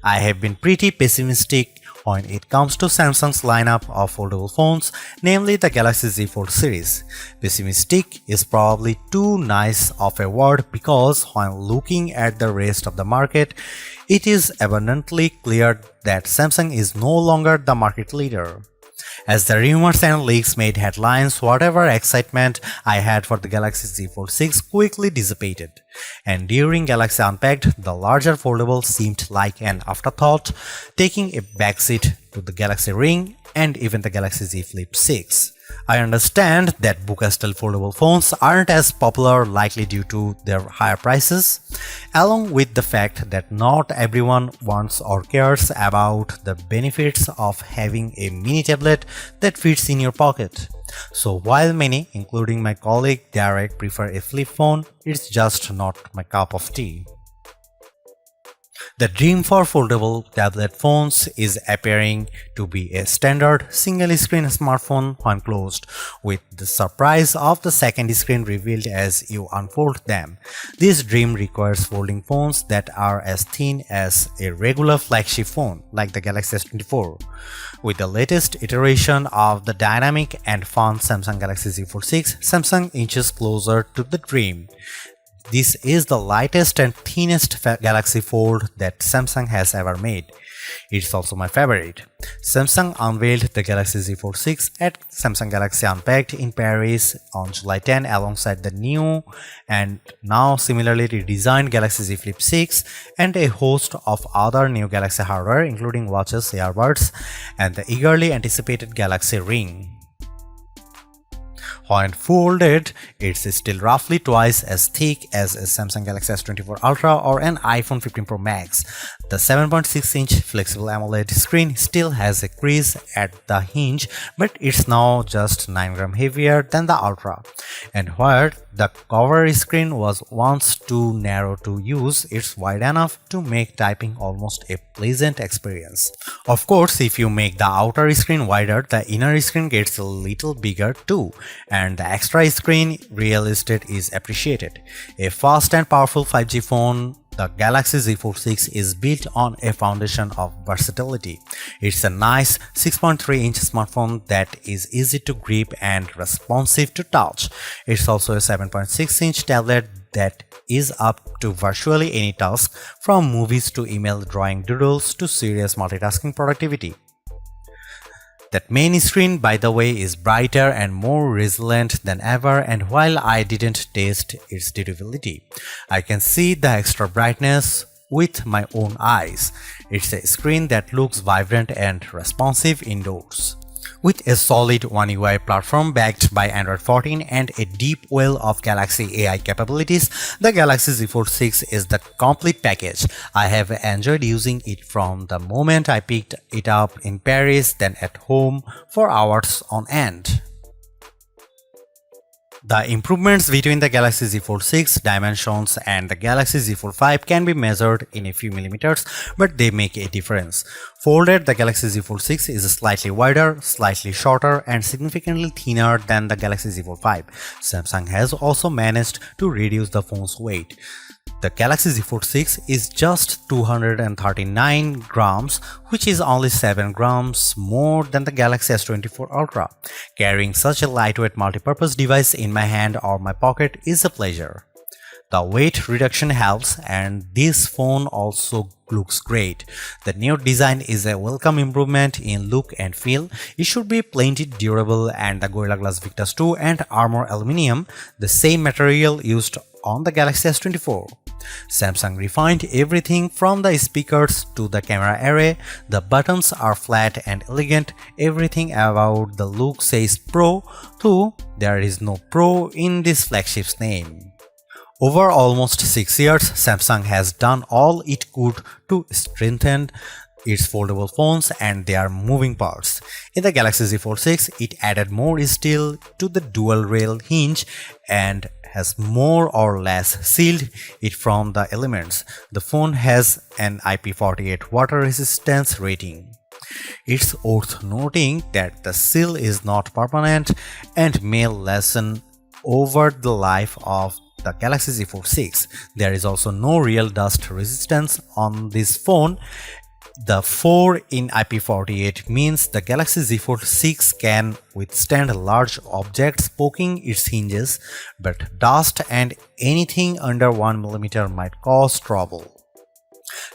I have been pretty pessimistic when it comes to Samsung's lineup of foldable phones, namely the Galaxy Z Fold series. Pessimistic is probably too nice of a word because when looking at the rest of the market, it is abundantly clear that Samsung is no longer the market leader. As the rumors and leaks made headlines, whatever excitement I had for the Galaxy Z Fold 6 quickly dissipated. And during Galaxy Unpacked, the larger foldable seemed like an afterthought, taking a backseat to the Galaxy Ring and even the Galaxy Z Flip 6. I understand that Buca-style foldable phones aren't as popular, likely due to their higher prices, along with the fact that not everyone wants or cares about the benefits of having a mini tablet that fits in your pocket. So while many, including my colleague Derek, prefer a flip phone, it's just not my cup of tea. The dream for foldable tablet phones is appearing to be a standard single-screen smartphone when closed, with the surprise of the second screen revealed as you unfold them. This dream requires folding phones that are as thin as a regular flagship phone, like the Galaxy S24. With the latest iteration of the dynamic and fun Samsung Galaxy Z Fold 6, Samsung inches closer to the dream. This is the lightest and thinnest Galaxy Fold that Samsung has ever made. It's also my favorite. Samsung unveiled the Galaxy Z Fold 6 at Samsung Galaxy Unpacked in Paris on July 10 alongside the new and now similarly redesigned Galaxy Z Flip 6 and a host of other new Galaxy hardware including watches, earbuds, and the eagerly anticipated Galaxy Ring. When folded, it's still roughly twice as thick as a Samsung Galaxy S24 Ultra or an iPhone 15 Pro Max. The 7.6-inch flexible AMOLED screen still has a crease at the hinge, but it's now just 9 grams heavier than the Ultra. And where the cover screen was once too narrow to use, it's wide enough to make typing almost a pleasant experience. Of course, if you make the outer screen wider, the inner screen gets a little bigger too, and the extra screen real estate is appreciated. A fast and powerful 5G phone, the Galaxy Z Fold 6 is built on a foundation of versatility. It's a nice 6.3-inch smartphone that is easy to grip and responsive to touch. It's also a 7.6-inch tablet that is up to virtually any task, from movies to email, drawing doodles to serious multitasking productivity. That main screen, by the way, is brighter and more resilient than ever, and while I didn't test its durability, I can see the extra brightness with my own eyes. It's a screen that looks vibrant and responsive indoors. With a solid One UI platform backed by Android 14 and a deep well of Galaxy AI capabilities, the Galaxy Z Fold 6 is the complete package. I have enjoyed using it from the moment I picked it up in Paris, then at home for hours on end. The improvements between the Galaxy Z Fold 6 dimensions and the Galaxy Z Fold 5 can be measured in a few millimeters, but they make a difference. Folded, the Galaxy Z Fold 6 is slightly wider, slightly shorter, and significantly thinner than the Galaxy Z Fold 5. Samsung has also managed to reduce the phone's weight. The Galaxy Z Fold 6 is just 239 grams, which is only 7 grams more than the Galaxy S24 Ultra. Carrying such a lightweight multipurpose device in my hand or my pocket is a pleasure. The weight reduction helps, and this phone also looks great. The new design is a welcome improvement in look and feel. It should be plenty durable, and the Gorilla Glass Victus 2 and Armor Aluminium, the same material used on the Galaxy S24. Samsung refined everything from the speakers to the camera array. The buttons are flat and elegant. Everything about the look says Pro, though there is no Pro in this flagship's name. Over almost 6 years, Samsung has done all it could to strengthen its foldable phones and their moving parts. In the Galaxy Z Fold 6, it added more steel to the dual rail hinge and has more or less sealed it from the elements. The phone has an IP48 water resistance rating. It's worth noting that the seal is not permanent and may lessen over the life of the Galaxy Z Fold 6. There is also no real dust resistance on this phone, The 4 in IP48 means the Galaxy Z Fold 6 can withstand large objects poking its hinges, but dust and anything under 1 mm might cause trouble.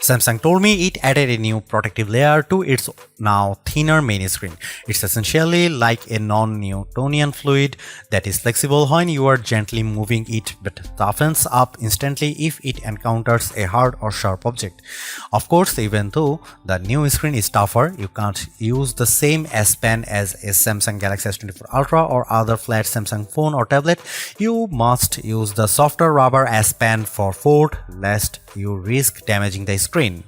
Samsung told me it added a new protective layer to its now thinner main screen. It's essentially like a non-Newtonian fluid that is flexible when you are gently moving it but toughens up instantly if it encounters a hard or sharp object. Of course, even though the new screen is tougher, you can't use the same S Pen as a Samsung Galaxy S24 Ultra or other flat Samsung phone or tablet. You must use the softer rubber S Pen for Fold, lest you risk damaging the screen.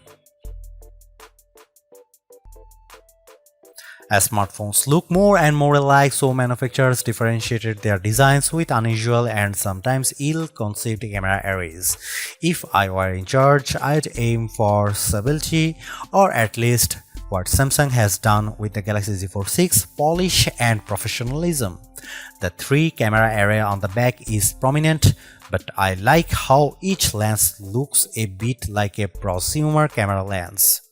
As smartphones look more and more alike, so manufacturers differentiated their designs with unusual and sometimes ill-conceived camera arrays. If I were in charge, I'd aim for stability, or at least what Samsung has done with the Galaxy Z Fold 6, polish and professionalism. The 3-camera array on the back is prominent, but I like how each lens looks a bit like a prosumer camera lens.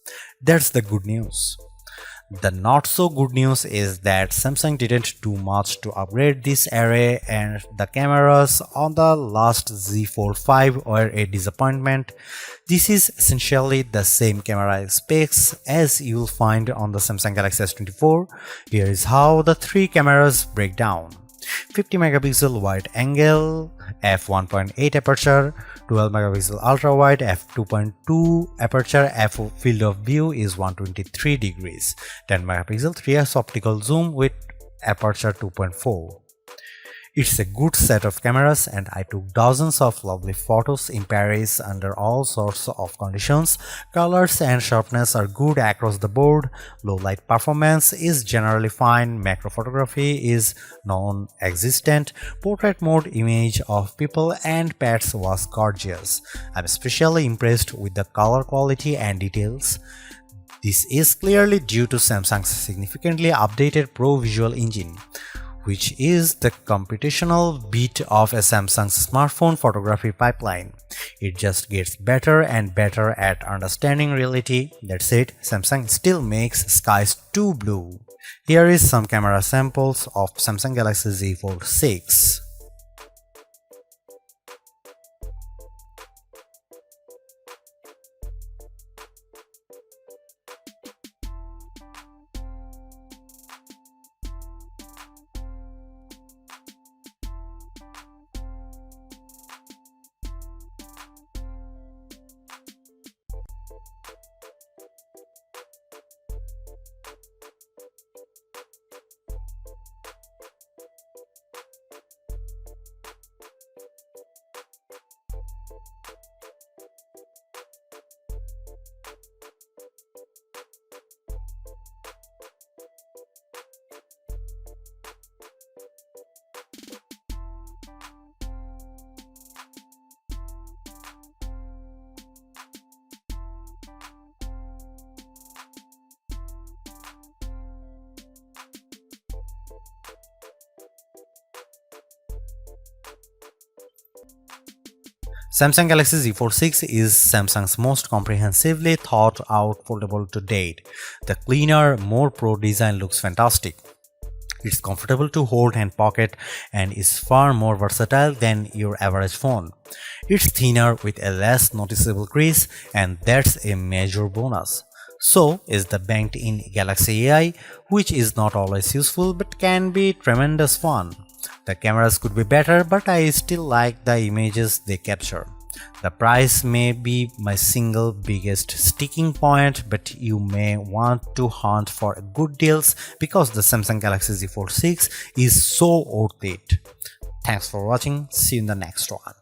That's the good news. The not so good news is that Samsung didn't do much to upgrade this array, and the cameras on the last Z Fold 5 were a disappointment. This is essentially the same camera specs as you'll find on the Samsung Galaxy S24. Here is how the 3 cameras break down. 50 megapixel wide angle, f1.8 aperture, 12 megapixel ultra wide, f2.2 aperture, f field of view is 123 degrees, 10 megapixel 3x optical zoom with aperture 2.4. It's a good set of cameras, and I took dozens of lovely photos in Paris under all sorts of conditions. Colors and sharpness are good across the board, low light performance is generally fine, macro photography is non-existent, portrait mode image of people and pets was gorgeous. I'm especially impressed with the color quality and details. This is clearly due to Samsung's significantly updated Pro Visual Engine, which is the computational bit of a Samsung's smartphone photography pipeline. It just gets better and better at understanding reality. That said, Samsung still makes skies too blue. Here is some camera samples of Samsung Galaxy Z Fold 6. Samsung Galaxy Z Fold 6 is Samsung's most comprehensively thought out foldable to date. The cleaner, more pro design looks fantastic. It's comfortable to hold and pocket and is far more versatile than your average phone. It's thinner with a less noticeable crease, and that's a major bonus. So is the banked-in Galaxy AI, which is not always useful but can be tremendous fun. The cameras could be better, but I still like the images they capture. The price may be my single biggest sticking point, but you may want to hunt for good deals because the Samsung Galaxy Z Fold 6 is so worth it. Thanks for watching. See you in the next one.